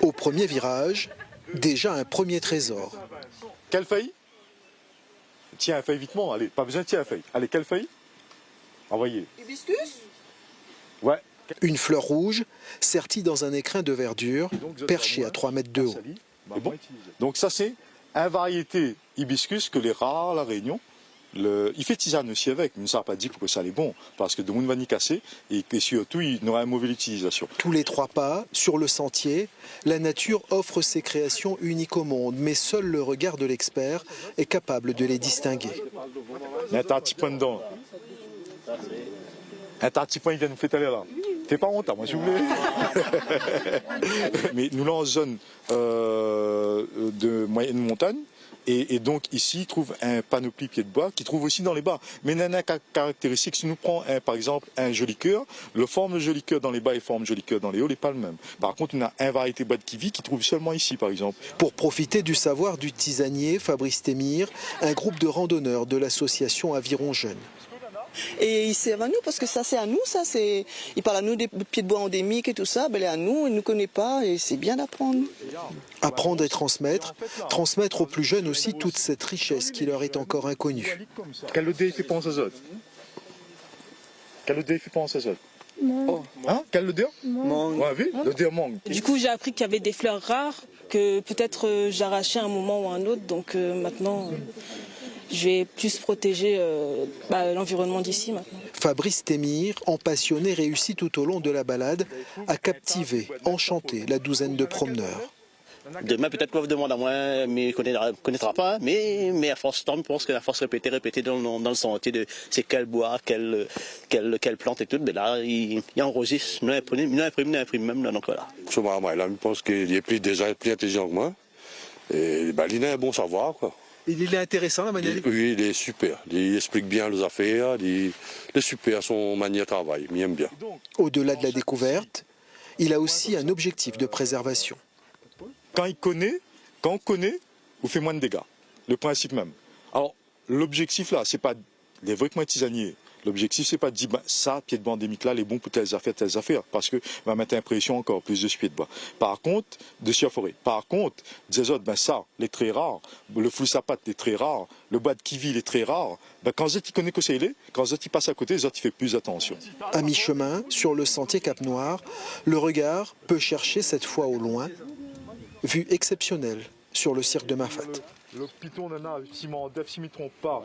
Au premier virage, déjà un premier trésor. Quelle feuille? Tiens, feuille vitement, allez, pas besoin de tirer la feuille. Allez, quelle feuille? Envoyez. Hibiscus? Ouais. Une fleur rouge, sertie dans un écrin de verdure, perché à 3 mètres de haut. Bon. Donc ça c'est une variété hibiscus que les rares à La Réunion. Il fait tisane aussi avec, mais ça n'a pas dit que ça allait bon, parce que de monde va n'y casser et surtout il n'aura une mauvaise utilisation. Tous les 3 pas, sur le sentier, la nature offre ses créations uniques au monde, mais seul le regard de l'expert est capable de les distinguer. Il y a un petit point dedans. Un petit point il vient nous faire aller là. T'es pas honte, moi je voulais. Mais nous là en zone de moyenne montagne. Et donc ici, il trouve un panoplie pied de bois qui trouve aussi dans les bas. Mais il y a une caractéristique. Si nous prenons par exemple un joli cœur, le forme de joli cœur dans les bas et forme joli cœur dans les hauts n'est pas le même. Par contre, on a une variété bois de kiwi qui trouve seulement ici par exemple. Pour profiter du savoir du tisanier Fabrice Témire, un groupe de randonneurs de l'association Aviron Jeunes. Et ils servent à nous parce que ça c'est à nous, ça c'est. Ils parlent à nous des pieds de bois endémiques et tout ça, ben à nous, ils ne nous connaissent pas et c'est bien d'apprendre. Apprendre et transmettre aux plus jeunes aussi toute cette richesse qui leur est encore inconnue. Quel odeur fait penser aux autres? Quel odeur fait penser aux autres? Mangue. Hein? Quelle odeur? Mangue. Ouais, vu? L'odeur mangue. Du coup, j'ai appris qu'il y avait des fleurs rares que peut-être j'arrachais à un moment ou à un autre. Donc maintenant, je vais plus protéger l'environnement d'ici maintenant. Fabrice Témire, en passionné, réussit tout au long de la balade à captiver, enchanter la douzaine de promeneurs. Demain, peut-être qu'on vous demande à moi, mais ne connaîtra pas, mais à force de temps, je pense qu'à force répéter dans le sentier de c'est quel bois, quelle plante et tout, mais là, il enregistre, il imprime même, là, donc voilà. Je pense qu'il est déjà plus intelligent que moi, et il a un bon savoir, quoi. Il est intéressant la manière. Oui, il est super, il explique bien les affaires, il est super son manière de travail, il aime bien. Au-delà de la découverte, il a aussi un objectif de préservation. Quand on connaît, on fait moins de dégâts. Le principe même. Alors, l'objectif là, c'est pas les vrais tisaniers. L'objectif, c'est pas de dire, ça, pied de bois endémique là, les bons pour telles affaires, parce que va mettre l'impression encore plus de ce pied de bois. Par contre, de sur forêt. Par contre, des autres, ça, les très rares, le flou sapate, les très rares, le bois de kiwi, les très rares, quand ils connaissent que c'est il est, quand ils passent à côté, les autres, ils font plus attention. À mi-chemin, sur le sentier Cap-Noir, le regard peut chercher cette fois au loin, vue exceptionnelle sur le cirque de Mafate. Le piton, si ne me trompe pas,